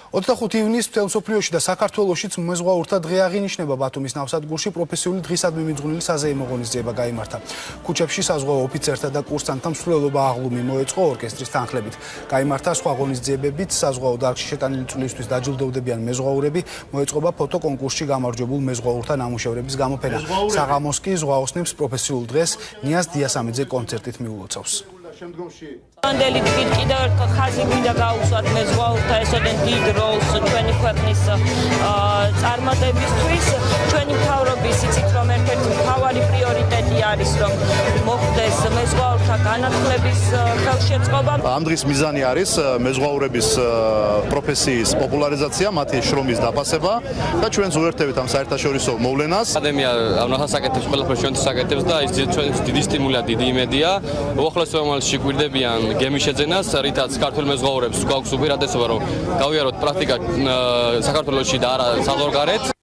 25 ივნისს მთელ მსოფლიოში და საქართველოშიც მეზღვაურთა დღე აღინიშნება ბათუმის ნავსადგურში პროფესიული დღისადმი მიძღვნილი საზეიმო ღონისძიება გაიმართა. ქუჩებში საზღვაო ოფიცერთა და კურსანტთა მსვლელობა აღლუმი მოეწყო ორკესტრის თანხლებით. გაიმართა სხვა ღონისძიებებიც საზღვაო დარგში შეტანილი წვლისთვის დაჯილდოვდებიან მეზღვაურები, მოეწყობა ფოტოკონკურსში გამარჯვებულ მეზღვაურთა ნამუშევრების გამოფენა. საღამოს კი ზღვაოსნებს პროფესიულ დღეს ნიაზ დიასამიძე კონცერტით მიულოცავს. ანდელი კიდევ ერთხელ ხაზი მინდა გაუსვათ მეზღვაურთა ესოდენ დიდ როლს ჩვენი ქვეყნის წარმატებისთვის. ჩვენი მთავრობის იცით რომ ერთ-ერთი მთავარი პრიორიტეტი არის რომ მოხდეს მეზღვაურთა განათლების ხელშეწყობა. ამ დღის მიზანი არის მეზღვაურების პროფესიის პოპულარიზაცია, მათი შრომის დაფასება და ჩვენს უერთდებით ამ საერთაშორისო მოვლენას. აკადემია ამას აკეთებს ყველაფერს ჩვენთვის აკეთებს და ის ჩვენს დიდი სტიმულია, დიდი იმედია. უახლოეს მომავალში გვირდებიან გემის შეძენას, რითაც ქართულ მეზღვაურებს გვაქვს უპირატესობა რომ გავიაროთ პრაქტიკა საქართველოში და არა საზღვარგარეთ.